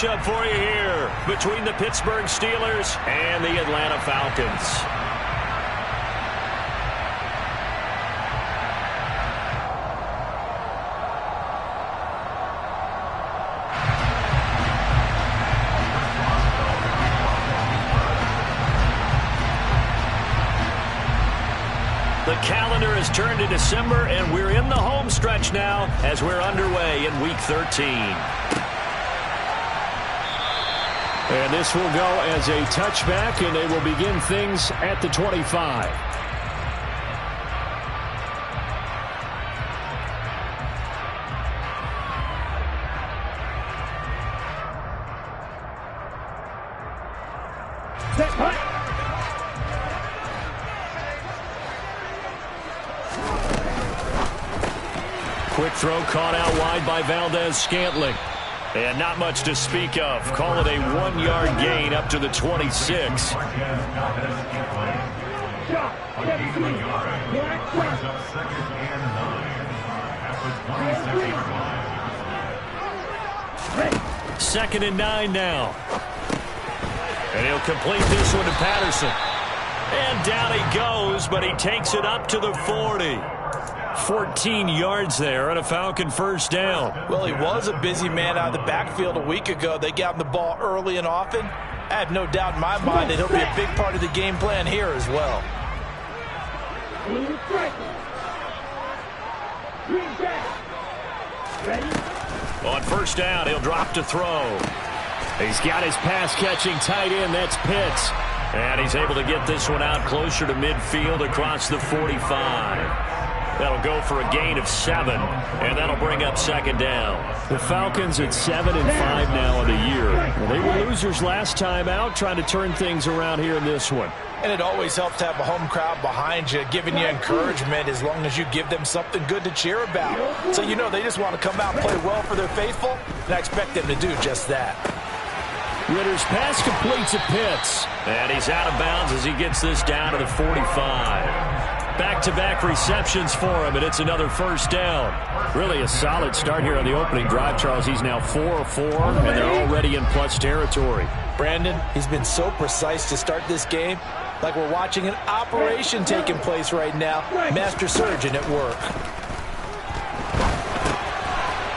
matchup for you here between the Pittsburgh Steelers and the Atlanta Falcons. The calendar has turned to December, and we're in the home stretch now as we're underway in Week 13. And this will go as a touchback, and they will begin things at the 25. Quick throw caught out wide by Valdez-Scantling. And not much to speak of. Call it a 1-yard gain up to the 26. Second and 9 now. And he'll complete this one to Patterson. And down he goes, but he takes it up to the 40. 14 yards there and a Falcon first down. Well, he was a busy man out of the backfield a week ago. They got him the ball early and often. I have no doubt in my mind that he'll be a big part of the game plan here as well. On first down, he'll drop to throw. He's got his pass-catching tight end. That's Pitts. And he's able to get this one out closer to midfield across the 45. That'll go for a gain of 7, and that'll bring up second down. The Falcons at 7-5 now in the year. Well, they were losers last time out, trying to turn things around here in this one. And it always helps to have a home crowd behind you, giving you encouragement as long as you give them something good to cheer about. So you know they just want to come out and play well for their faithful, and I expect them to do just that. Ritter's pass completes at Pitts. And he's out of bounds as he gets this down to the 45. Back-to-back receptions for him, and it's another first down. Really a solid start here on the opening drive, Charles. He's now 4 of 4, and they're already in plus territory. Brandon, he's been so precise to start this game, like we're watching an operation taking place right now. Master surgeon at work.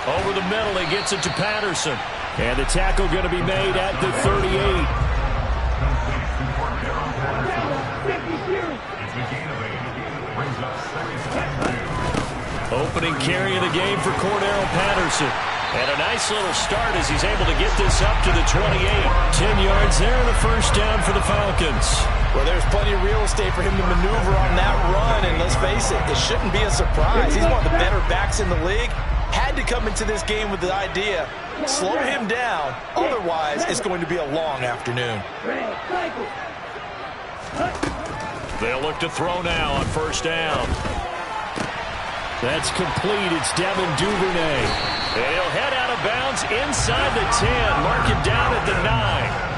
Over the middle, he gets it to Patterson. And the tackle going to be made at the 38. Opening carry of the game for Cordero Patterson. And a nice little start as he's able to get this up to the 28. 10 yards there and a first down for the Falcons. Well, there's plenty of real estate for him to maneuver on that run. And let's face it, it shouldn't be a surprise. He's one of the better backs in the league. Had to come into this game with the idea, slow him down. Otherwise, it's going to be a long afternoon. They'll look to throw now on first down. That's complete. It's Devin Duvernay. And he'll head out of bounds inside the 10. Mark him down at the 9.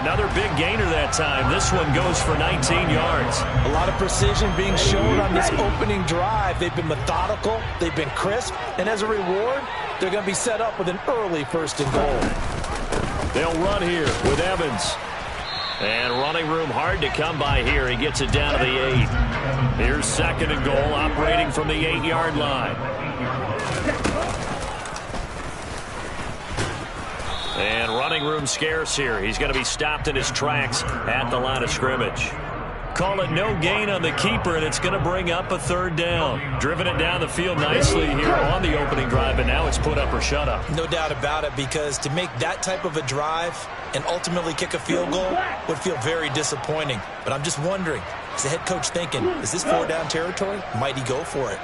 Another big gainer that time. This one goes for 19 yards. A lot of precision being shown on this opening drive. They've been methodical. They've been crisp. And as a reward, they're going to be set up with an early first and goal. They'll run here with Evans. And running room hard to come by here. He gets it down to the 8. Here's second and goal, operating from the 8-yard line. And running room scarce here. He's going to be stopped in his tracks at the line of scrimmage. Call it no gain on the keeper, and it's going to bring up a third down. Driven it down the field nicely here on the opening drive, and now it's put up or shut up. No doubt about it, because to make that type of a drive and ultimately kick a field goal would feel very disappointing. But I'm just wondering, is the head coach thinking, is this 4-down territory? Might he go for it?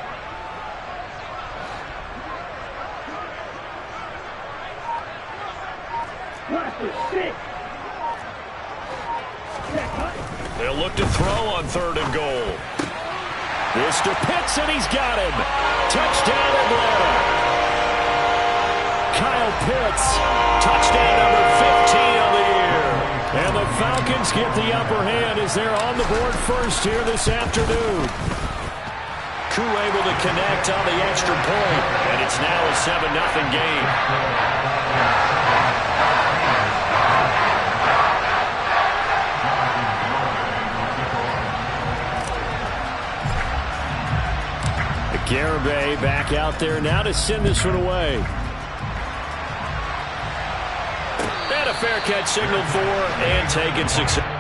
They'll look to throw on third and goal. This to Pitts, and he's got him. Touchdown, Atlanta. Kyle Pitts. Touchdown number 15 of the year. And the Falcons get the upper hand as they're on the board first here this afternoon. Koo able to connect on the extra point, and it's now a 7-0 game. back out there now to send this one away. And a fair catch signaled for and taken success.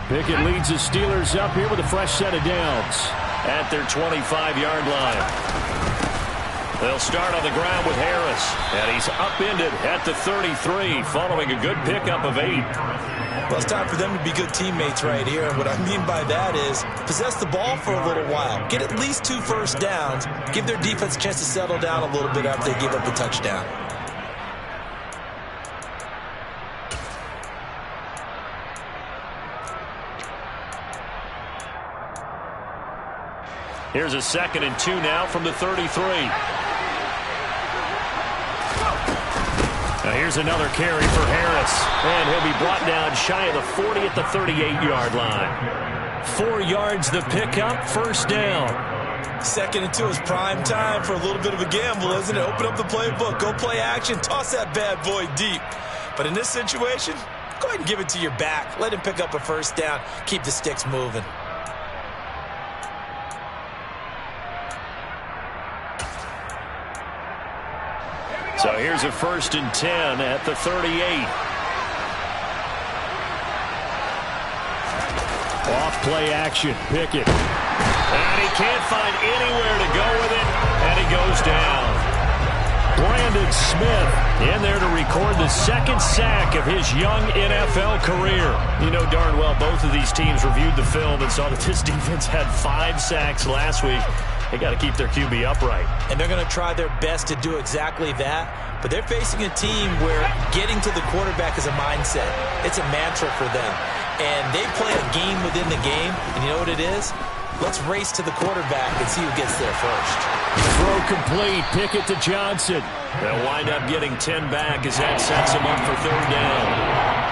Pickett leads the Steelers up here with a fresh set of downs at their 25-yard line. They'll start on the ground with Harris, and he's upended at the 33 following a good pickup of 8. Well, it's time for them to be good teammates right here. And what I mean by that is possess the ball for a little while. Get at least 2 first downs. Give their defense a chance to settle down a little bit after they give up the touchdown. Here's a 2nd and 2 now from the 33. Now here's another carry for Harris. And he'll be brought down shy of the 40 at the 38-yard line. 4 yards the pickup, first down. 2nd and 2 is prime time for a little bit of a gamble, isn't it? Open up the playbook, go play action, toss that bad boy deep. But in this situation, go ahead and give it to your back. Let him pick up a first down. Keep the sticks moving. So here's a 1st and 10 at the 38. Off play action, Pickett. And he can't find anywhere to go with it, and he goes down. Brandon Smith in there to record the 2nd sack of his young NFL career. You know darn well both of these teams reviewed the film and saw that this defense had 5 sacks last week. They got to keep their QB upright. And they're going to try their best to do exactly that. But they're facing a team where getting to the quarterback is a mindset. It's a mantra for them. And they play a game within the game. And you know what it is? Let's race to the quarterback and see who gets there first. Throw complete. Pickett to Johnson. They'll wind up getting 10 back as that sets them up for 3rd down.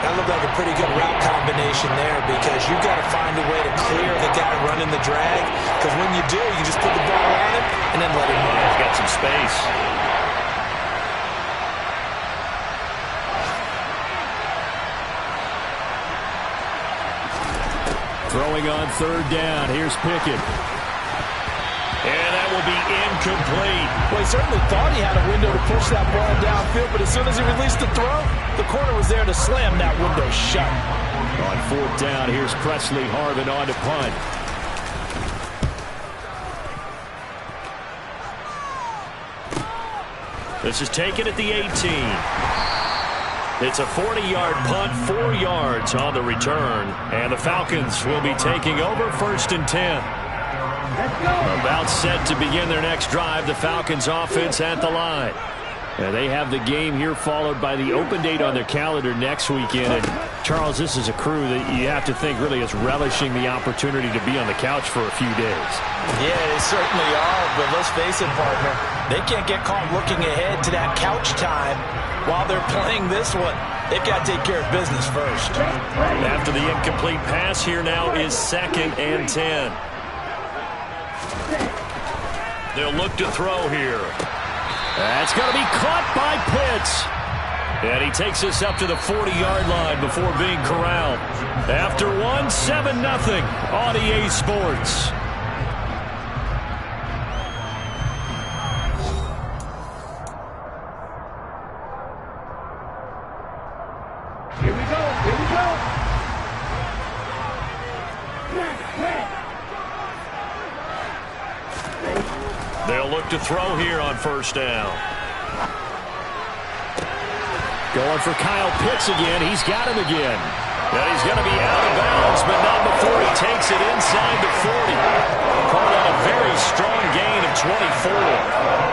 That looked like a pretty good route combination there because you've got to find a way to clear the guy running the drag. Because when you do, you just put the ball on him and then let him run. He's got some space. Throwing on 3rd down. Here's Pickett. And that will be incomplete. Well, he certainly thought he had a window to push that ball downfield, but as soon as he released the throw, the corner was there to slam that window shut. On 4th down, here's Presley Harvin on to punt. This is taken at the 18. It's a 40-yard punt, 4 yards on the return. And the Falcons will be taking over 1st and 10. About set to begin their next drive, the Falcons offense at the line. They have the game here followed by the open date on their calendar next weekend. And Charles, this is a crew that you have to think really is relishing the opportunity to be on the couch for a few days. Yeah, they certainly are. But let's face it, partner, they can't get caught looking ahead to that couch time while they're playing this one. They've got to take care of business first. After the incomplete pass, here now is 2nd and 10. They'll look to throw here. That's going to be caught by Pitts. And he takes us up to the 40-yard line before being corralled. After 1, 7-0 on EA Sports. Here we go. Here we go. They'll look to throw here on 1st down. Going for Kyle Pitts again. He's got him again. And he's going to be out of bounds, but not before he takes it inside the 40. Called on a very strong gain of 24.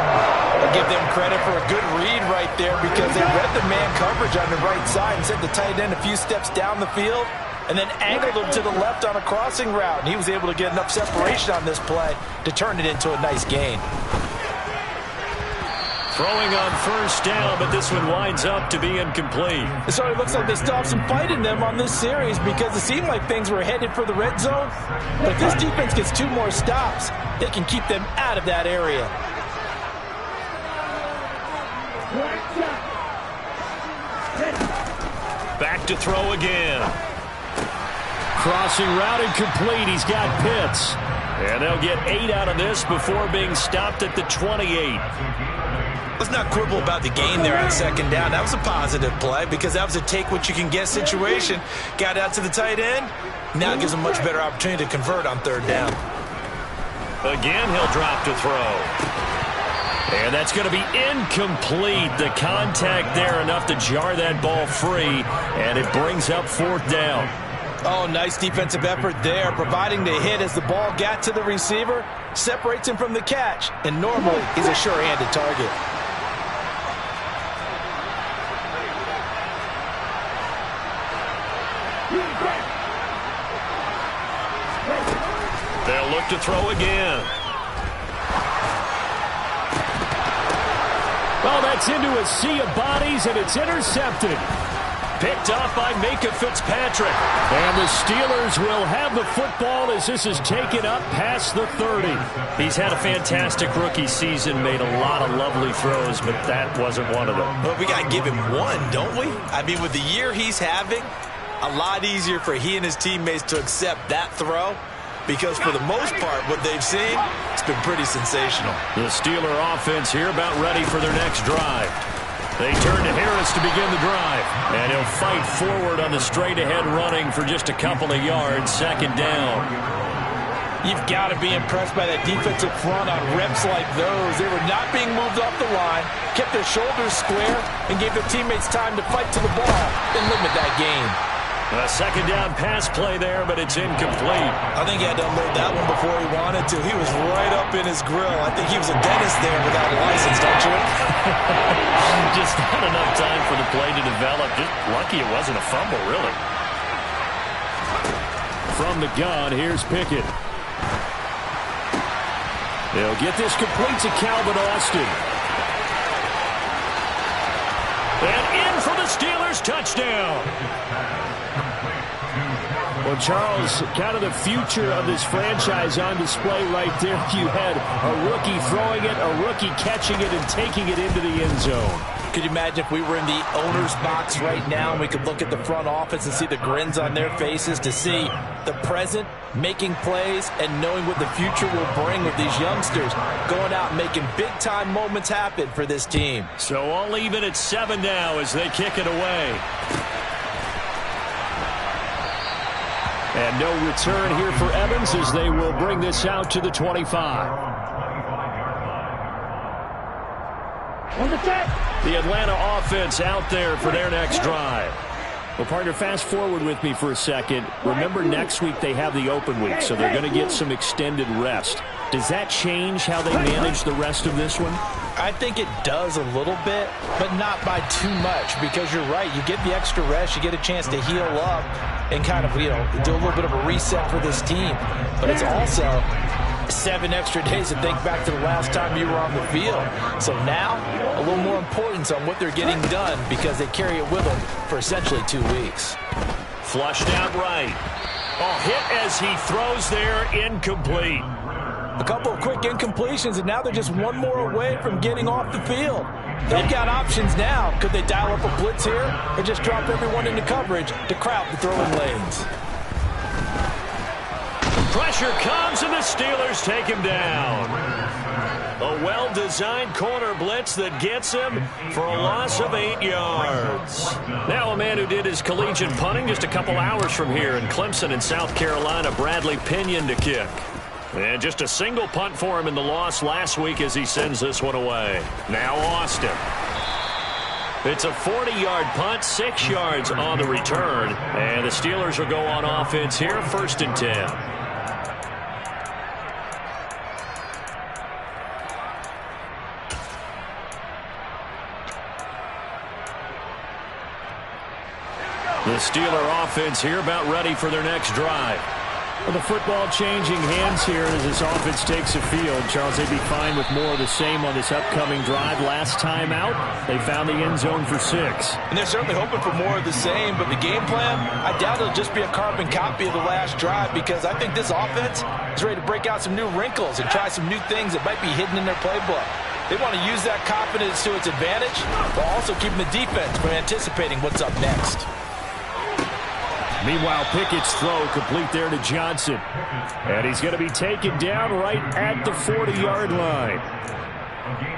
I'll give them credit for a good read right there because they read the man coverage on the right side and sent the tight end a few steps down the field and then angled him to the left on a crossing route. And he was able to get enough separation on this play to turn it into a nice gain. Throwing on first down, but this one winds up to be incomplete. So it looks like they still have some fight in them on this series because it seemed like things were headed for the red zone. But if this defense gets 2 more stops, they can keep them out of that area. Back to throw again. Crossing route incomplete. He's got Pitts. And they'll get 8 out of this before being stopped at the 28. Let's not quibble about the gain there on second down. That was a positive play because that was a take-what-you-can-get situation. Got out to the tight end. Now it gives them a much better opportunity to convert on third down. Again, he'll drop to throw. And that's going to be incomplete. The contact there enough to jar that ball free, and it brings up fourth down. Oh, nice defensive effort there, providing the hit as the ball got to the receiver, separates him from the catch, and normally he's a sure-handed target. They'll look to throw again. Well, that's into a sea of bodies, and it's intercepted. Picked off by Micah Fitzpatrick. And the Steelers will have the football as this is taken up past the 30. He's had a fantastic rookie season, made a lot of lovely throws, but that wasn't one of them. Well, we got to give him one, don't we? I mean, with the year he's having, a lot easier for he and his teammates to accept that throw because for the most part, what they've seen, it's been pretty sensational. The Steeler offense here about ready for their next drive. They turn to Harris to begin the drive. And he'll fight forward on the straight-ahead running for just a couple of yards, second down. You've got to be impressed by that defensive front on reps like those. They were not being moved off the line, kept their shoulders square, and gave their teammates time to fight to the ball and limit that gain. A second down pass play there, but it's incomplete. I think he had to unload that one before he wanted to. He was right up in his grill. I think he was a dentist there without a license, don't you? Just not enough time for the play to develop. Just lucky it wasn't a fumble, really. From the gun, here's Pickett. They'll get this complete to Calvin Austin. And in for the Steelers, touchdown. Well, Charles, kind of the future of this franchise on display right there. You had a rookie throwing it, a rookie catching it, and taking it into the end zone. Could you imagine if we were in the owner's box right now and we could look at the front office and see the grins on their faces to see the present, making plays, and knowing what the future will bring with these youngsters going out and making big-time moments happen for this team. So all even at 7 now as they kick it away. And no return here for Evans as they will bring this out to the 25. The Atlanta offense out there for their next drive. Well, partner, fast forward with me for a second. Remember, next week they have the open week, so they're going to get some extended rest. Does that change how they manage the rest of this one? I think it does a little bit, but not by too much, because you're right. You get the extra rest, you get a chance to heal up and kind of, do a little bit of a reset for this team. But it's also 7 extra days to think back to the last time you were on the field. So now, a little more importance on what they're getting done because they carry it with them for essentially 2 weeks. Flushed out right. Oh, hit as he throws there, incomplete. A couple of quick incompletions, and now they're just one more away from getting off the field. They've got options now. Could they dial up a blitz here or just drop everyone into coverage to crowd the throwing lanes? Pressure comes, and the Steelers take him down. A well-designed corner blitz that gets him for a loss of 8 yards. Now a man who did his collegiate punting just a couple hours from here in Clemson in South Carolina, Bradley Pinion to kick. And just a single punt for him in the loss last week as he sends this one away. Now Austin. It's a 40-yard punt, 6 yards on the return. And the Steelers will go on offense here, 1st and 10. The Steeler offense here about ready for their next drive. Well, the football changing hands here as this offense takes the field. Charles, they'd be fine with more of the same on this upcoming drive. Last time out, they found the end zone for 6. And they're certainly hoping for more of the same, but the game plan, I doubt it'll just be a carbon copy of the last drive, because I think this offense is ready to break out some new wrinkles and try some new things that might be hidden in their playbook. They want to use that confidence to its advantage, while also keeping the defense from anticipating what's up next. Meanwhile, Pickett's throw complete there to Johnson. And he's going to be taken down right at the 40-yard line.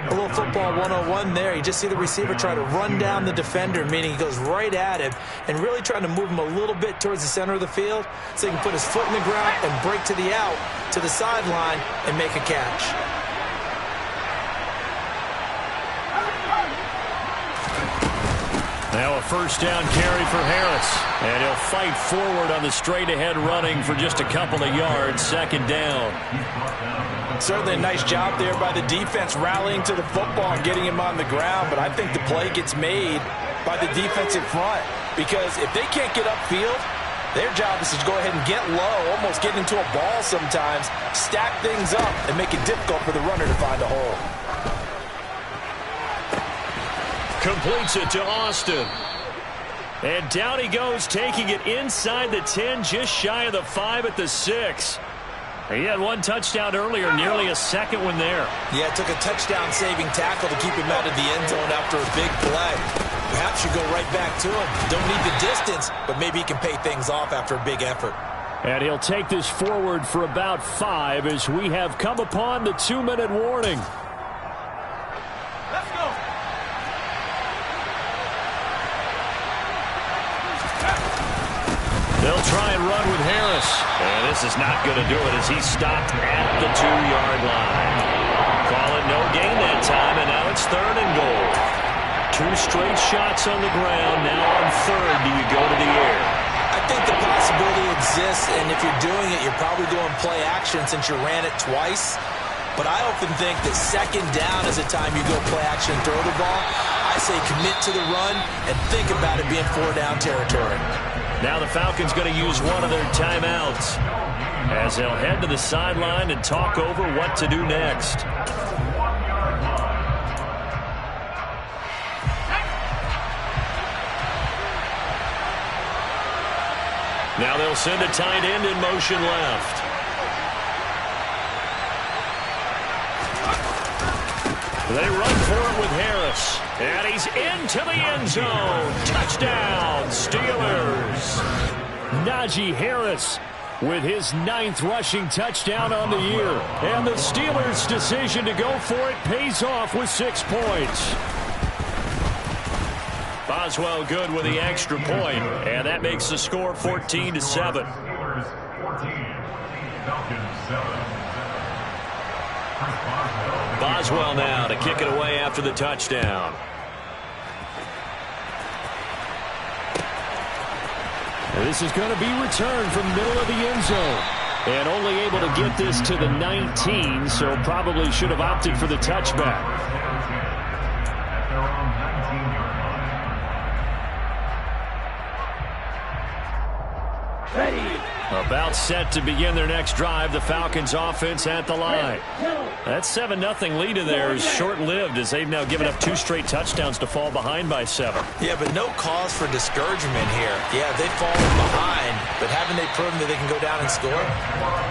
A little football 101 there. You just see the receiver try to run down the defender, meaning he goes right at him and really trying to move him a little bit towards the center of the field so he can put his foot in the ground and break to the out, to the sideline, and make a catch. Now a first down carry for Harris. And he'll fight forward on the straight-ahead running for just a couple of yards. Second down. Certainly a nice job there by the defense rallying to the football and getting him on the ground. But I think the play gets made by the defensive front, because if they can't get upfield, their job is to go ahead and get low, almost get into a ball sometimes, stack things up, and make it difficult for the runner to find a hole. Completes it to Austin. And down he goes, taking it inside the 10, just shy of the 5 at the 6. He had one touchdown earlier, nearly a second one there. Yeah, it took a touchdown-saving tackle to keep him out of the end zone after a big play. Perhaps you go right back to him. Don't need the distance, but maybe he can pay things off after a big effort. And he'll take this forward for about 5 as we have come upon the 2-minute warning. Let's go. They'll try and run with Harris. And this is not going to do it as he's stopped at the 2-yard line. Call it no gain that time, and now it's 3rd and goal. 2 straight shots on the ground. Now on 3rd, do you go to the air? I think the possibility exists, and if you're doing it, you're probably doing play action since you ran it twice. But I often think that 2nd down is the time you go play action and throw the ball. I say commit to the run and think about it being 4-down territory. Now the Falcons going to use one of their timeouts as they'll head to the sideline and talk over what to do next. Now they'll send a tight end in motion left. They run for it with Harris. And he's into the end zone. Touchdown, Steelers. Najee Harris with his 9th rushing touchdown on the year. And the Steelers' decision to go for it pays off with 6 points. Boswell good with the extra point, and that makes the score 14-7. Boswell now to kick it away after the touchdown. This is going to be returned from the middle of the end zone. And only able to get this to the 19, so probably should have opted for the touchback. About set to begin their next drive. The Falcons offense at the line. That 7-0 lead in there is short-lived as they've now given up 2 straight touchdowns to fall behind by 7. Yeah, but no cause for discouragement here. Yeah, they've fallen behind, but haven't they proven that they can go down and score?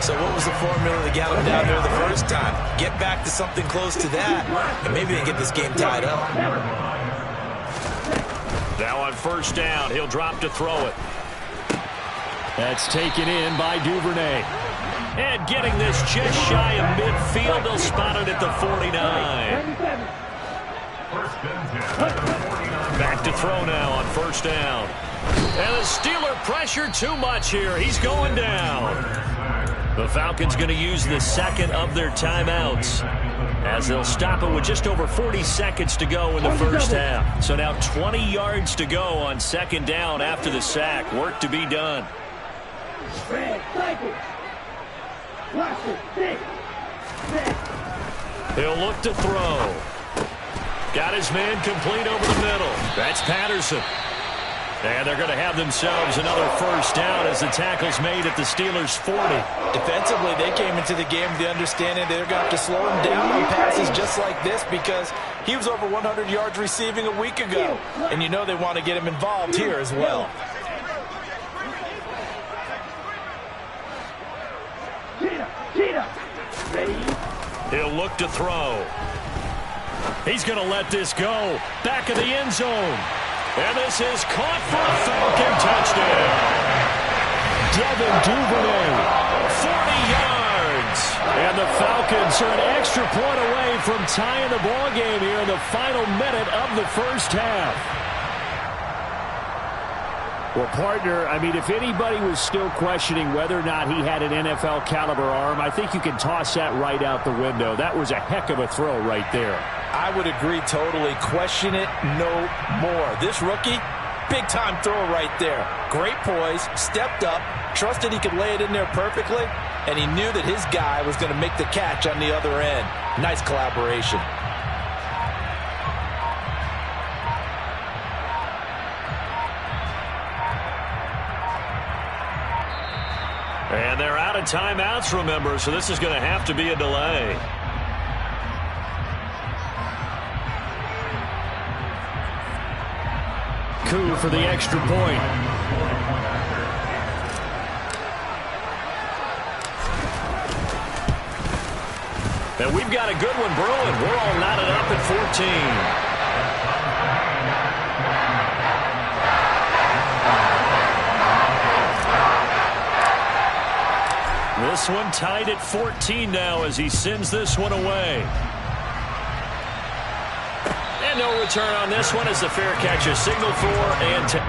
So what was the formula that got them down there the first time? Get back to something close to that, and maybe they can get this game tied up. Now on first down, he'll drop to throw it. That's taken in by Duvernay. And getting this just shy of midfield, they'll spot it at the 49. Back to throw now on first down. And the Steeler pressure too much here. He's going down. The Falcons going to use the 2nd of their timeouts as they'll stop it with just over 40 seconds to go in the first half. So now 20 yards to go on 2nd down after the sack. Work to be done. He'll look to throw. Got his man complete over the middle. That's Patterson. And they're going to have themselves another first down as the tackle's made at the Steelers' 40. Defensively, they came into the game with the understanding they're going to have to slow him down on passes just like this because he was over 100 yards receiving a week ago. And you know they want to get him involved here as well. He'll look to throw. He's going to let this go. Back of the end zone. And this is caught for a Falcon touchdown. Devin Duvernay, 40 yards. And the Falcons are an extra point away from tying the ball game here in the final minute of the first half. Well, partner, I mean, if anybody was still questioning whether or not he had an NFL caliber arm, I think you can toss that right out the window. That was a heck of a throw right there. I would agree totally. Question it no more. This rookie, big-time throw right there. Great poise, stepped up, trusted he could lay it in there perfectly, and he knew that his guy was going to make the catch on the other end. Nice collaboration. And they're out of timeouts, remember, so this is going to have to be a delay. Koo for the extra point. And we've got a good one brewing. We're all knotted up at 14. This one tied at 14 now as he sends this one away. And no return on this one as the fair catch is signaled for and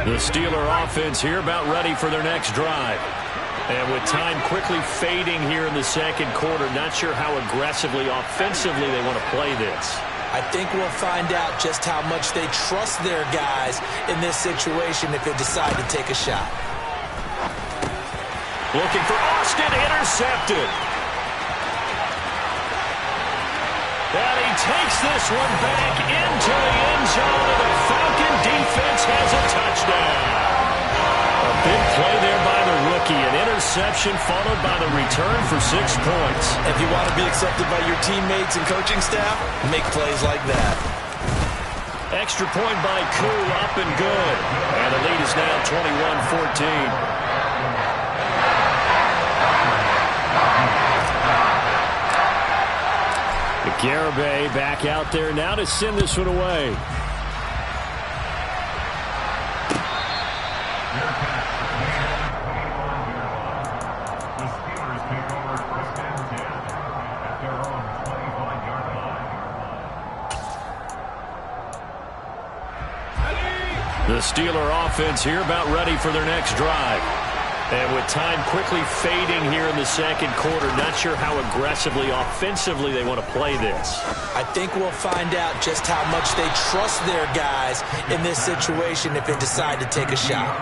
the Steeler offense here about ready for their next drive. And with time quickly fading here in the second quarter, not sure how aggressively, offensively they want to play this. I think we'll find out just how much they trust their guys in this situation if they decide to take a shot. Looking for Austin, intercepted. And he takes this one back into the end zone, and the Falcon defense has a touchdown. A big play there by the rookie, an interception followed by the return for 6 points. If you want to be accepted by your teammates and coaching staff, make plays like that. Extra point by Koo, up and good. And the lead is now 21-14. Garibay back out there now to send this one away. The Steeler offense here about ready for their next drive. And with time quickly fading here in the second quarter, not sure how aggressively, offensively they want to play this. I think we'll find out just how much they trust their guys in this situation if they decide to take a shot.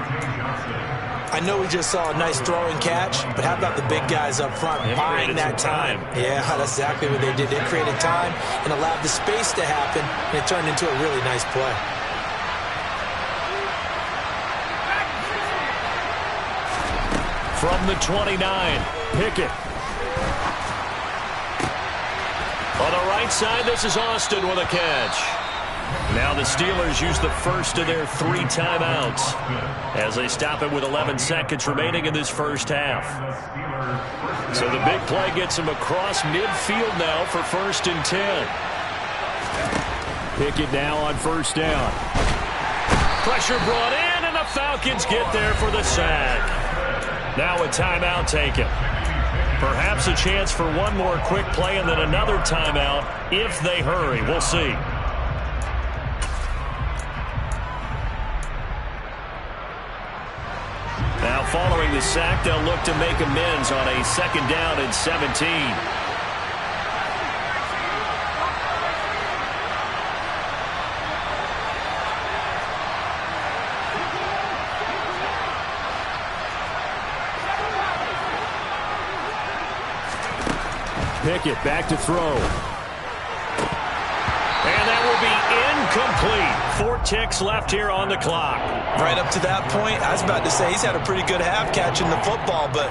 I know we just saw a nice throwing catch, but how about the big guys up front buying that time? Yeah, that's exactly what they did. They created time and allowed the space to happen, and it turned into a really nice play. From the 29, Pickett. On the right side, this is Austin with a catch. Now the Steelers use the first of their 3 timeouts as they stop it with 11 seconds remaining in this first half. So the big play gets him across midfield now for 1st and 10. Pickett now on 1st down. Pressure brought in, and the Falcons get there for the sack. Now a timeout taken. Perhaps a chance for one more quick play and then another timeout if they hurry. We'll see. Now following the sack, they'll look to make amends on a 2nd down and 17. Pickett back to throw. And that will be incomplete. 4 ticks left here on the clock. Right up to that point, I was about to say he's had a pretty good half catching the football, but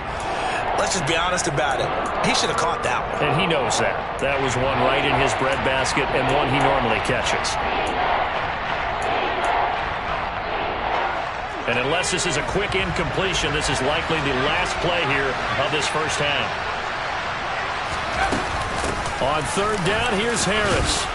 let's just be honest about it. He should have caught that one. And he knows that. That was one right in his breadbasket and one he normally catches. And unless this is a quick incompletion, this is likely the last play here of this first half. On 3rd down, here's Harris.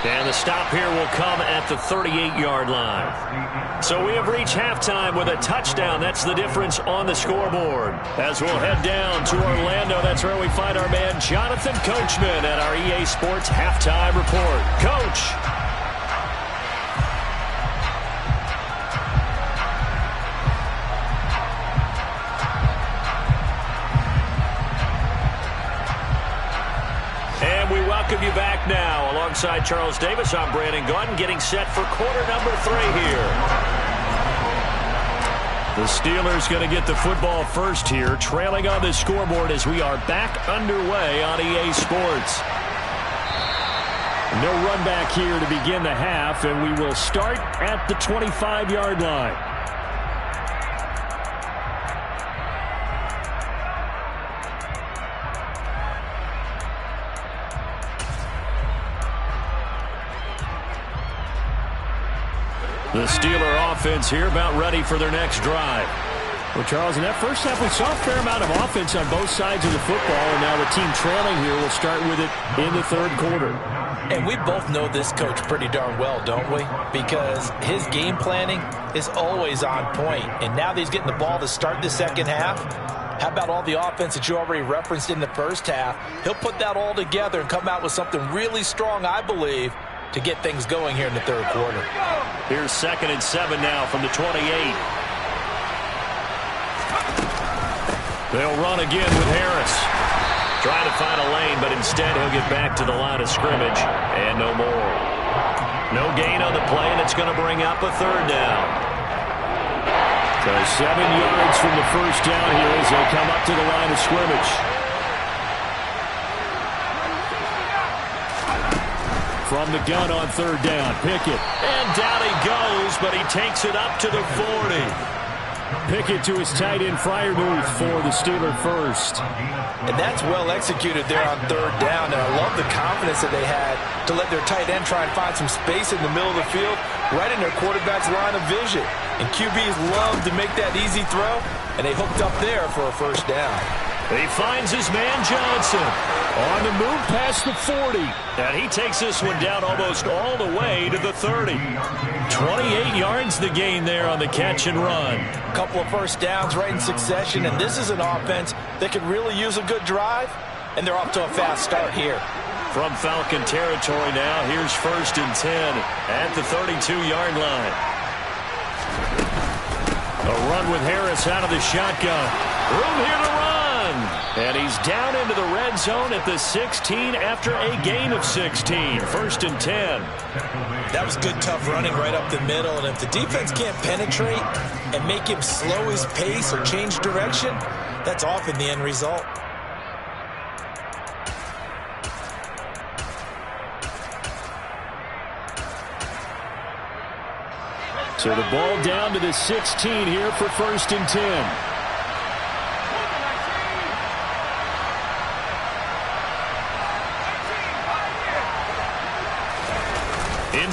And the stop here will come at the 38-yard line. So we have reached halftime with a touchdown. That's the difference on the scoreboard. As we'll head down to Orlando, that's where we find our man Jonathan Coachman at our EA Sports Halftime Report. Coach. Welcome you back now. Alongside Charles Davis, I'm Brandon Gaudin, getting set for quarter number 3 here. The Steelers going to get the football first here, trailing on the scoreboard as we are back underway on EA Sports. No run back here to begin the half, and we will start at the 25-yard line. The Steeler offense here about ready for their next drive. Well, Charles, in that first half, we saw a fair amount of offense on both sides of the football, and now the team trailing here will start with it in the 3rd quarter. And we both know this coach pretty darn well, don't we? Because his game planning is always on point. And now that he's getting the ball to start the 2nd half, how about all the offense that you already referenced in the first half? He'll put that all together and come out with something really strong, I believe, to get things going here in the 3rd quarter. Here's 2nd and 7 now from the 28. They'll run again with Harris. Trying to find a lane, but instead he'll get back to the line of scrimmage and no more. No gain on the play, and it's going to bring up a 3rd down. So 7 yards from the first down here as they come up to the line of scrimmage. From the gun on 3rd down, Pickett. And down he goes, but he takes it up to the 40. Pickett to his tight end, Freiermuth, for the Steeler first. And that's well executed there on 3rd down. And I love the confidence that they had to let their tight end try and find some space in the middle of the field, right in their quarterback's line of vision. And QBs love to make that easy throw, and they hooked up there for a 1st down. He finds his man Johnson on the move past the 40. And he takes this one down almost all the way to the 30. 28 yards the gain there on the catch and run. A couple of 1st downs right in succession, and this is an offense that could really use a good drive, and they're off to a fast start here. From Falcon territory now, here's 1st and 10 at the 32-yard line. A run with Harris out of the shotgun. Room here to run. And he's down into the red zone at the 16 after a gain of 16. 1st and 10. That was good, tough running right up the middle. And if the defense can't penetrate and make him slow his pace or change direction, that's often the end result. So the ball down to the 16 here for 1st and 10.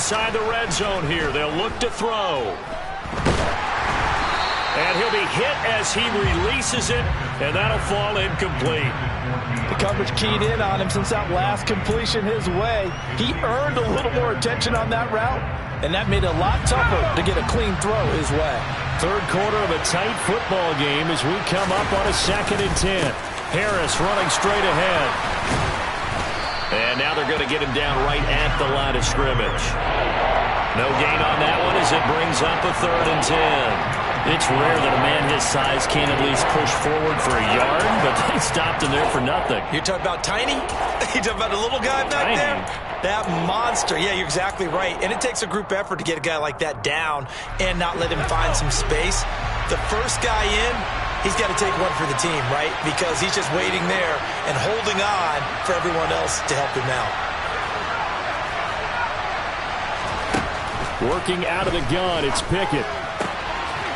inside the red zone here. They'll look to throw. And he'll be hit as he releases it, and that'll fall incomplete. The coverage keyed in on him since that last completion his way. He earned a little more attention on that route, and that made it a lot tougher to get a clean throw his way. Third quarter of a tight football game as we come up on a 2nd and 10. Harris running straight ahead. And now they're going to get him down right at the line of scrimmage. No gain on that one as it brings up a 3rd and 10. It's rare that a man his size can't at least push forward for a yard, but they stopped him there for nothing. You're talking about tiny? You're talking about a little guy back there? That monster. Yeah, you're exactly right. And it takes a group effort to get a guy like that down and not let him find some space. The first guy in, he's got to take one for the team, right? Because he's just waiting there and holding on for everyone else to help him out. Working out of the gun, it's Pickett.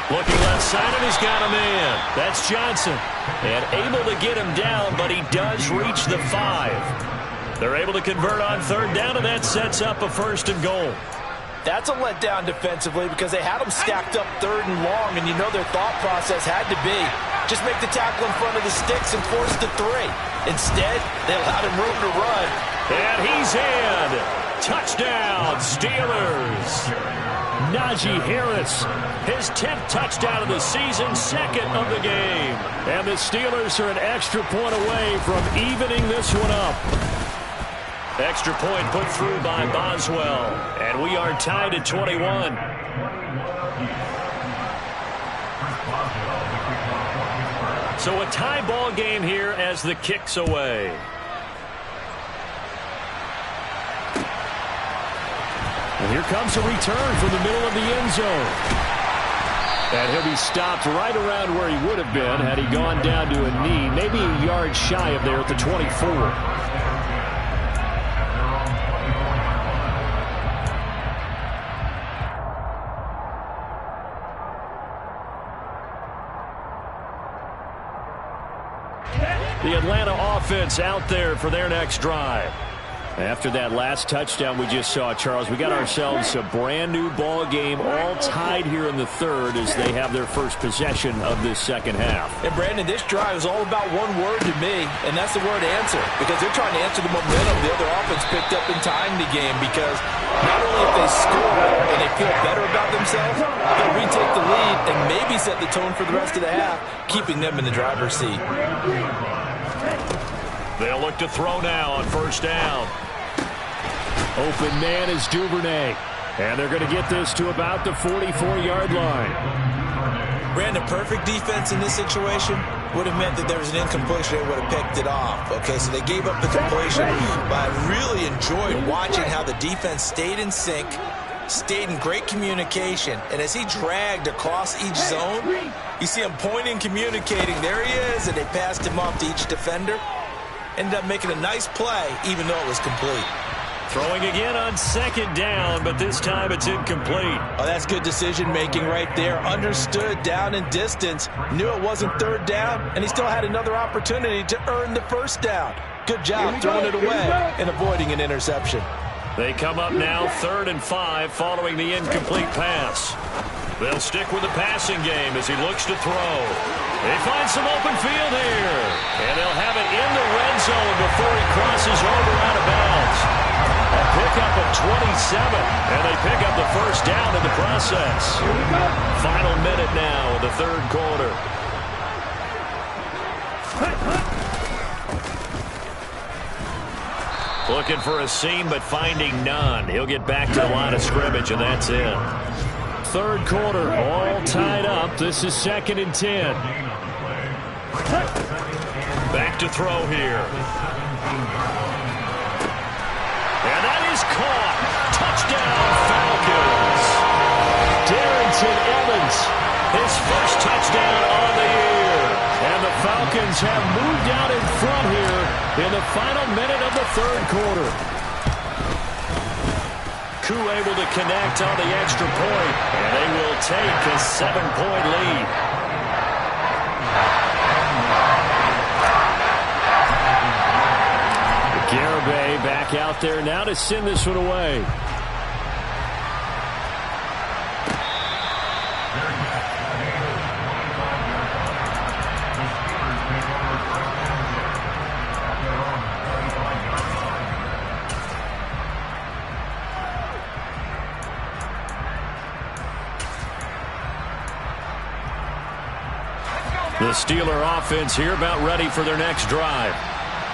Looking left side, and he's got him in. That's Johnson. And able to get him down, but he does reach the 5. They're able to convert on 3rd down, and that sets up a 1st and goal. That's a letdown defensively because they had him stacked up 3rd and long, and you know their thought process had to be just make the tackle in front of the sticks and force the 3. Instead, they allowed him room to run. And he's in. Touchdown, Steelers. Najee Harris, his 10th touchdown of the season, 2nd of the game. And the Steelers are an extra point away from evening this one up. Extra point put through by Boswell. And we are tied at 21. So a tie ball game here as the kick's away. And here comes a return from the middle of the end zone. And he'll be stopped right around where he would have been had he gone down to a knee, maybe a yard shy of there at the 24. The Atlanta offense out there for their next drive. After that last touchdown we just saw, Charles, we got ourselves a brand new ball game, all tied here in the 3rd as they have their first possession of this 2nd half. And Brandon, this drive is all about one word to me, and that's the word answer, because they're trying to answer the momentum the other offense picked up in tying the game, because not only if they score and they feel better about themselves, they'll retake the lead and maybe set the tone for the rest of the half, keeping them in the driver's seat. They'll look to throw now on 1st down. Open man is Duvernay. And they're going to get this to about the 44-yard line. Brandon, perfect defense in this situation would have meant that there was an incompletion. They would have picked it off. Okay, so they gave up the completion. But I really enjoyed watching how the defense stayed in sync, stayed in great communication. And as he dragged across each zone, you see him pointing, communicating. There he is, and they passed him off to each defender. Ended up making a nice play, even though it was complete. Throwing again on 2nd down, but this time it's incomplete. Oh, that's good decision-making right there. Understood down and distance. Knew it wasn't 3rd down, and he still had another opportunity to earn the 1st down. Good job throwing it away and avoiding an interception. They come up now 3rd and 5 following the incomplete pass. They'll stick with the passing game as he looks to throw. They find some open field here. And they'll have it in the red zone before he crosses over out of bounds. A pickup of 27, and they pick up the 1st down in the process. Final minute now of the 3rd quarter. Looking for a seam, but finding none. He'll get back to the line of scrimmage, and that's it. 3rd quarter, all tied up. This is 2nd and 10. Back to throw here. And that is caught. Touchdown, Falcons. Darrington Evans, his first touchdown on the year. And the Falcons have moved out in front here in the final minute of the 3rd quarter. Koo able to connect on the extra point, and they will take a 7-point lead. Garibay back out there now to send this one away. The Steeler offense here about ready for their next drive.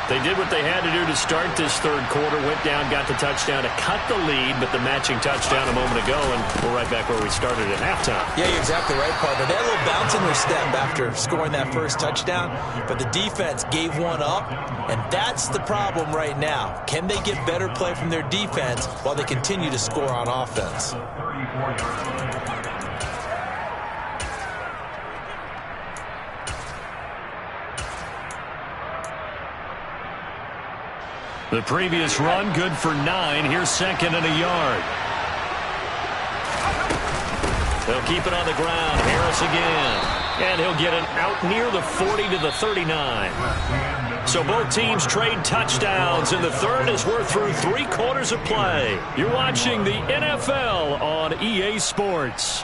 They did what they had to do to start this third quarter, went down, got the touchdown to cut the lead, but the matching touchdown a moment ago, and we're right back where we started at halftime. Yeah, you're exactly right, partner. They had a little bounce in their step after scoring that first touchdown, but the defense gave one up, and that's the problem right now. Can they get better play from their defense while they continue to score on offense? The previous run, good for 9. Here's second and a yard. They'll keep it on the ground. Harris again. And he'll get it out near the 40 to the 39. So both teams trade touchdowns, and the third as we're through 3 quarters of play. You're watching the NFL on EA Sports.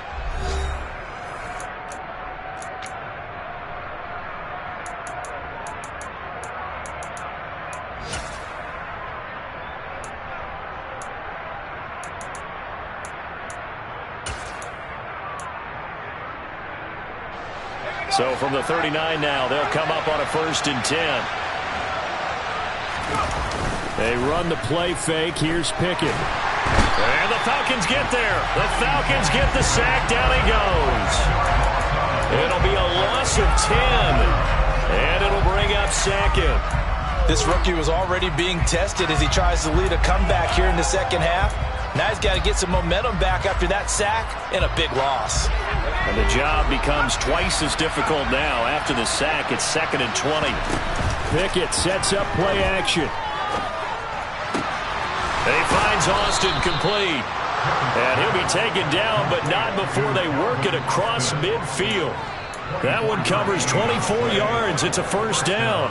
So from the 39 now, they'll come up on a 1st and 10. They run the play fake. Here's Pickett. And the Falcons get there. The Falcons get the sack. Down he goes. It'll be a loss of 10. And it'll bring up second. This rookie was already being tested as he tries to lead a comeback here in the second half. Now he's got to get some momentum back after that sack and a big loss. And the job becomes twice as difficult now. After the sack, it's 2nd and 20. Pickett sets up play action. He finds Austin complete. And he'll be taken down, but not before they work it across midfield. That one covers 24 yards. It's a 1st down.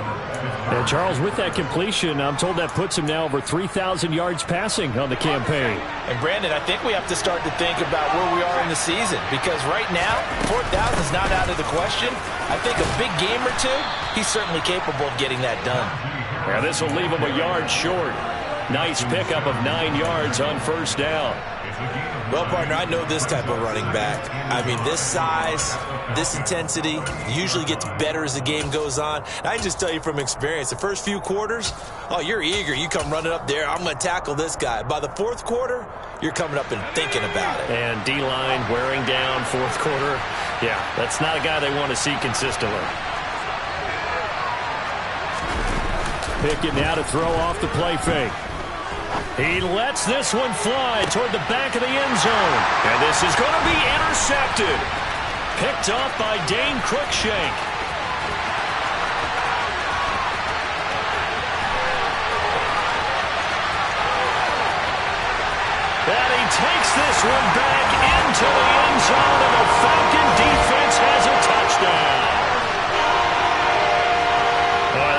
And Charles, with that completion, I'm told that puts him now over 3,000 yards passing on the campaign. And Brandon, I think we have to start to think about where we are in the season, because right now, 4,000 is not out of the question. I think a big game or two, he's certainly capable of getting that done. Yeah, this will leave him a yard short. Nice pickup of 9 yards on 1st down. Well, partner, I know this type of running back. I mean, this size, this intensity usually gets better as the game goes on. And I can just tell you from experience, the first few quarters, oh, you're eager. You come running up there, I'm going to tackle this guy. By the 4th quarter, you're coming up and thinking about it. And D-line wearing down 4th quarter. Yeah, that's not a guy they want to see consistently. Pickett now to throw off the play fake. He lets this one fly toward the back of the end zone. And this is going to be intercepted. Picked off by Dane Cruikshank. And he takes this one back into the end zone, and the Falcon defense has a touchdown.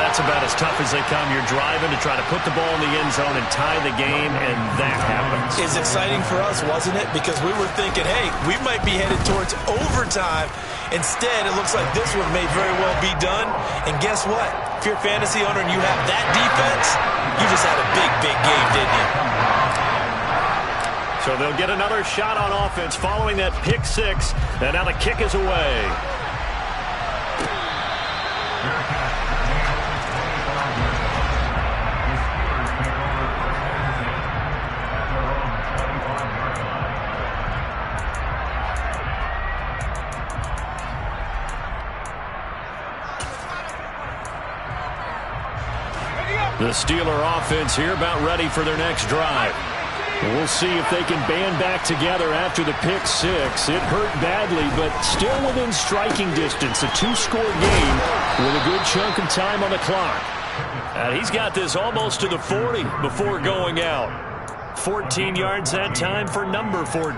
That's about as tough as they come. You're driving to try to put the ball in the end zone and tie the game, and that happens. It's exciting for us, wasn't it? Because we were thinking, hey, we might be headed towards overtime. Instead, it looks like this one may very well be done. And guess what? If you're a fantasy owner and you have that defense, you just had a big, big game, didn't you? So they'll get another shot on offense following that pick 6, and now the kick is away. The Steeler offense here about ready for their next drive. We'll see if they can band back together after the pick 6. It hurt badly, but still within striking distance. A 2-score game with a good chunk of time on the clock. And he's got this almost to the 40 before going out. 14 yards that time for number 14.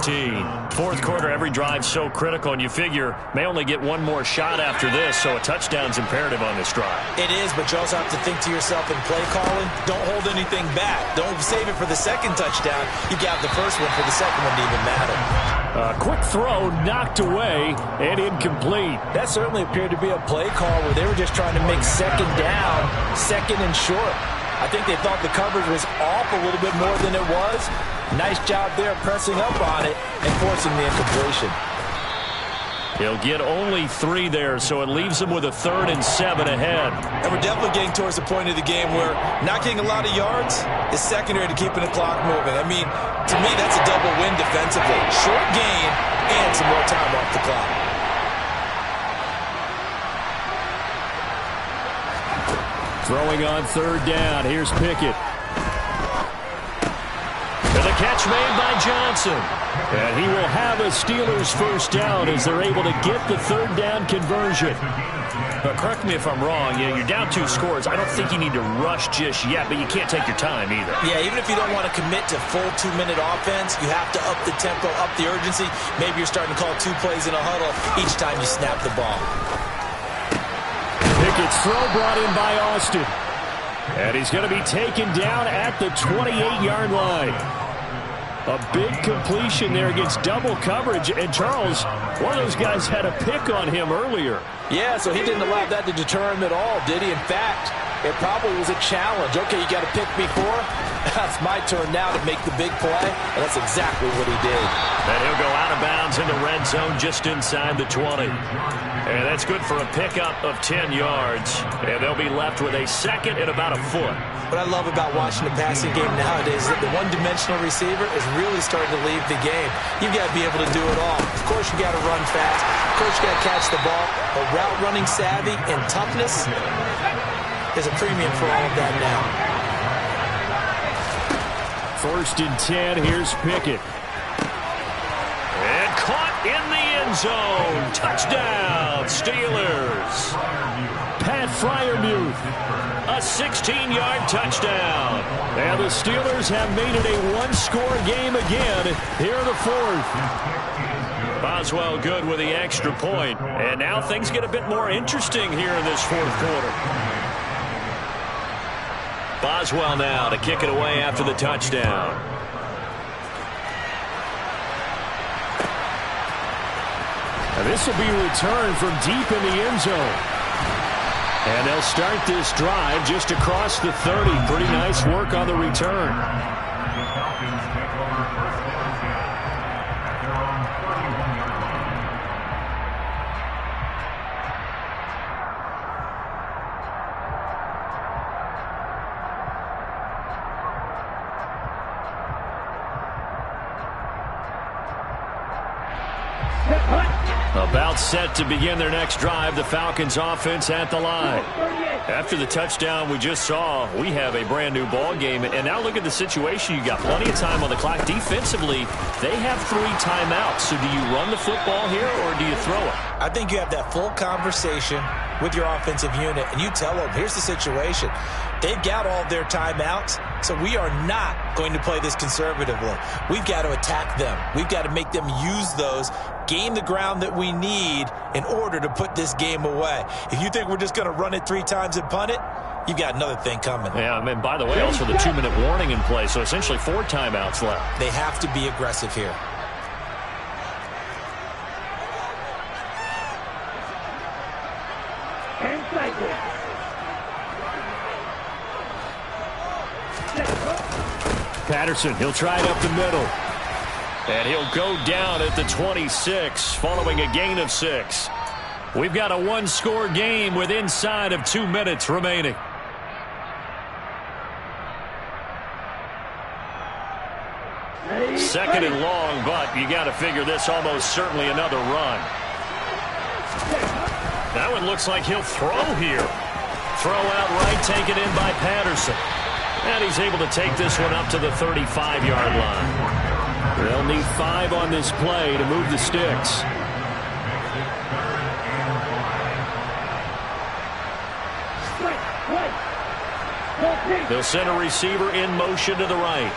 4th quarter, every drive so critical, and you figure may only get one more shot after this, so a touchdown's imperative on this drive. It is, but you also have to think to yourself in play calling, don't hold anything back. Don't save it for the second touchdown. You got the first one for the second one to even matter. A quick throw knocked away and incomplete. That certainly appeared to be a play call where they were just trying to make second down, 2nd and short. I think they thought the coverage was off a little bit more than it was. Nice job there pressing up on it and forcing the incompletion. He'll get only 3 there, so it leaves him with a 3rd and 7 ahead. And we're definitely getting towards the point of the game where not getting a lot of yards is secondary to keeping the clock moving. I mean, to me, that's a double win defensively. Short gain and some more time off the clock. Throwing on 3rd down. Here's Pickett. And the catch made by Johnson. And he will have a Steelers first down as they're able to get the 3rd down conversion. But correct me if I'm wrong. You're down 2 scores. I don't think you need to rush just yet, but you can't take your time either. Yeah, even if you don't want to commit to full 2-minute offense, you have to up the tempo, up the urgency. Maybe you're starting to call 2 plays in a huddle each time you snap the ball. Pickett's throw brought in by Austin. And he's going to be taken down at the 28-yard line. A big completion there against double coverage. And Charles, one of those guys had a pick on him earlier. Yeah, so he didn't allow that to deter him at all, did he? In fact, it probably was a challenge. Okay, you got to pick me 4. That's my turn now to make the big play. And that's exactly what he did. And he'll go out of bounds in the red zone just inside the 20. And that's good for a pickup of 10 yards. And they'll be left with a 2nd and about a foot. What I love about watching the passing game nowadays is that the one-dimensional receiver is really starting to leave the game. You've got to be able to do it all. Of course, you got to run fast. Of course, you got to catch the ball. But route running savvy and toughness is a premium for all of that now. 1st and 10. Here's Pickett. And caught in the end zone. Touchdown, Steelers. Pat Freiermuth. A 16-yard touchdown. And the Steelers have made it a 1-score game again here in the 4th. Boswell good with the extra point. And now things get a bit more interesting here in this 4th quarter. Boswell now to kick it away after the touchdown. And this will be returned from deep in the end zone. And they'll start this drive just across the 30. Pretty nice work on the return. About set to begin their next drive, the Falcons offense at the line. After the touchdown we just saw, we have a brand new ball game. And now look at the situation. You got plenty of time on the clock. Defensively, they have 3 timeouts. So do you run the football here or do you throw it? I think you have that full conversation with your offensive unit, and you tell them, here's the situation. They've got all their timeouts, so we are not going to play this conservatively. We've got to attack them. We've got to make them use those, gain the ground that we need in order to put this game away. If you think we're just going to run it 3 times and punt it, you've got another thing coming. Yeah, and by the way, also the 2-minute warning in play, so essentially 4 timeouts left. They have to be aggressive here. Patterson, he'll try it up the middle. And he'll go down at the 26 following a gain of 6. We've got a 1-score game with inside of 2 minutes remaining. Second and long, but you got to figure this almost certainly another run. That one looks like he'll throw here. Throw out right, taken in by Patterson. And he's able to take this one up to the 35-yard line. They'll need 5 on this play to move the sticks. They'll send a receiver in motion to the right.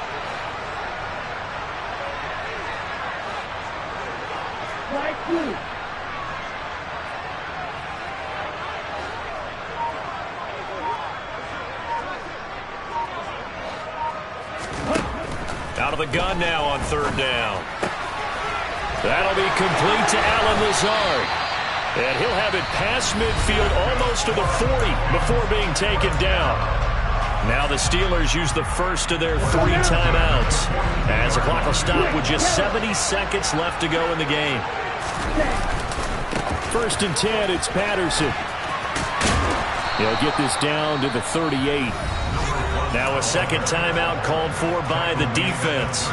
Out of the gun now on 3rd down. That'll be complete to Allen Lazard. And he'll have it past midfield almost to the 40 before being taken down. Now the Steelers use the first of their 3 timeouts as the clock will stop with just 70 seconds left to go in the game. First and 10, it's Patterson. He'll get this down to the 38. Now a second timeout called for by the defense.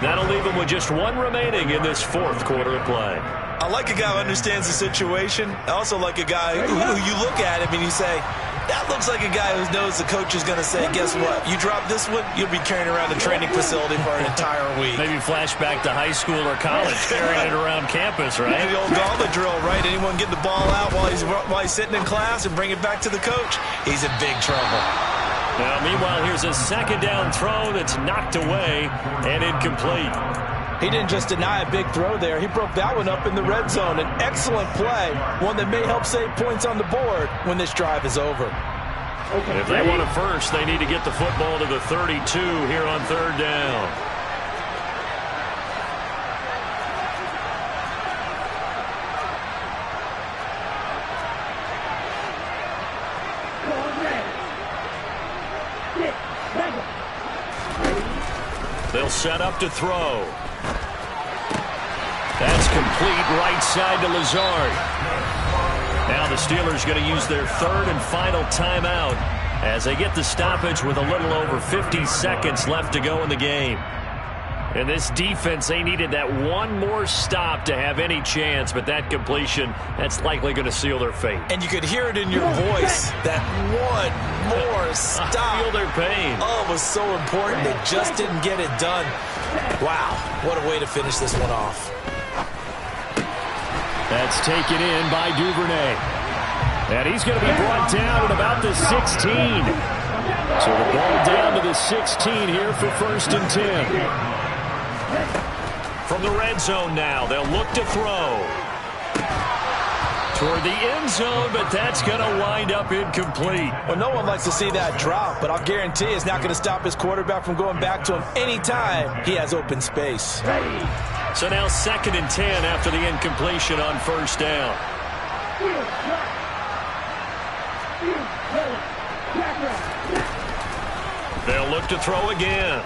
That'll leave them with just one remaining in this fourth quarter of play. I like a guy who understands the situation. I also like a guy who you look at him and you say, that looks like a guy who knows the coach is going to say, guess what? You drop this one, you'll be carrying around the training facility for an entire week. Maybe flashback to high school or college, carrying it around campus, right? The old gauntlet drill, right? Anyone get the ball out while he's sitting in class and bring it back to the coach? He's in big trouble. Now, meanwhile, here's a second down throw that's knocked away and incomplete. He didn't just deny a big throw there. He broke that one up in the red zone. An excellent play, one that may help save points on the board when this drive is over. If they want a first, they need to get the football to the 32 here on third down. They'll set up to throw. That's complete right side to Lazard. Now the Steelers going to use their third and final timeout as they get the stoppage with a little over 50 seconds left to go in the game. And this defense, they needed that one more stop to have any chance, but that completion, that's likely going to seal their fate. And you could hear it in your voice, that one more stop. I feel their pain. Oh, it was so important. They just didn't get it done. Wow, what a way to finish this one off. That's taken in by Duvernay. And he's going to be brought down at about the 16. So the ball down to the 16 here for first and 10. From the red zone now, they'll look to throw. Toward the end zone, but that's going to wind up incomplete. Well, no one likes to see that drop, but I'll guarantee it's not going to stop his quarterback from going back to him anytime he has open space. So now second and 10 after the incompletion on first down. They'll look to throw again.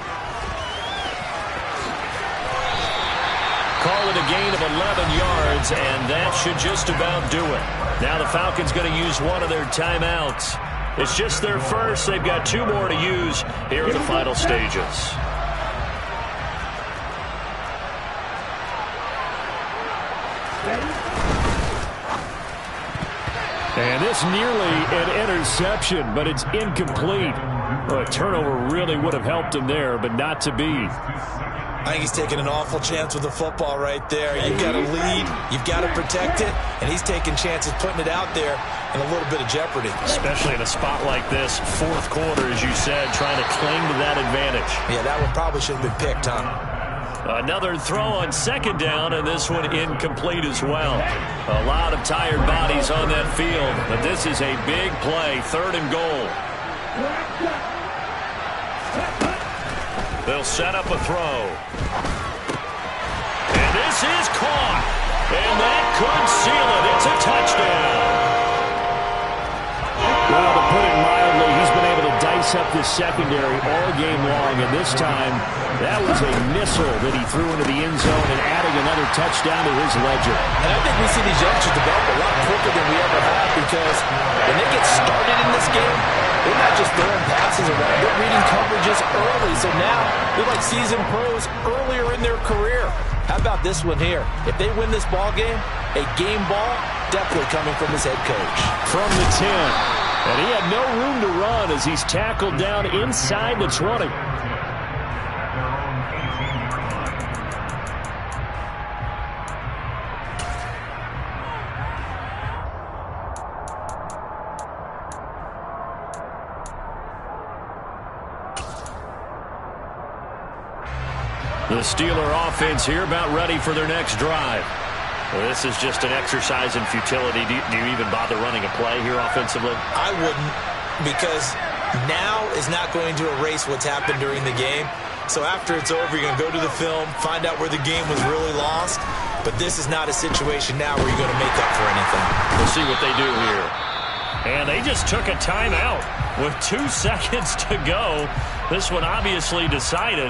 Call it a gain of 11 yards, and that should just about do it. Now the Falcons going to use one of their timeouts. It's just their first. They've got two more to use here in the final stages. And this nearly an interception, but it's incomplete. Well, a turnover really would have helped him there, but not to be. I think he's taking an awful chance with the football right there. You've got to lead, you've got to protect it, and he's taking chances putting it out there in a little bit of jeopardy. Especially in a spot like this, fourth quarter, as you said, trying to cling to that advantage. Yeah, that one probably should have been picked, huh? Another throw on second down, and this one incomplete as well. A lot of tired bodies on that field, but this is a big play, third and goal. They'll set up a throw. And this is caught. And that could seal it. It's a touchdown. Well, to put it mildly, he's been able to dice up this secondary all game long, and this time that was a missile that he threw into the end zone and adding another touchdown to his ledger. And I think we see these youngsters develop a lot quicker than we ever have, because when they get started in this game, they're not just throwing passes around, they're reading coverages early. So now they're like seasoned pros earlier in their career. How about this one here? If they win this ball game, a game ball definitely coming from his head coach. From the 10. And he had no room to run as he's tackled down inside the 20. The Steeler offense here about ready for their next drive. Well, this is just an exercise in futility. Do you even bother running a play here offensively? I wouldn't, because now is not going to erase what's happened during the game. So after it's over, you're going to go to the film, find out where the game was really lost. But this is not a situation now where you're going to make up for anything. We'll see what they do here. And they just took a timeout with 2 seconds to go. This one obviously decided.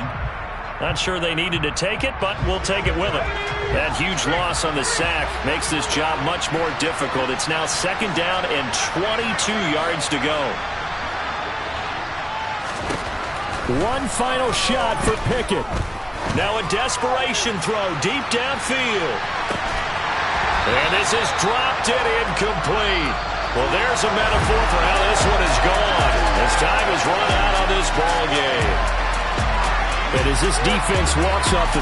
Not sure they needed to take it, but we'll take it with them. That huge loss on the sack makes this job much more difficult. It's now 2nd down and 22 yards to go. One final shot for Pickett. Now a desperation throw deep downfield. And this is dropped and incomplete. Well, there's a metaphor for how this one is gone as time has run out on this ball game. And as this defense walks off the field,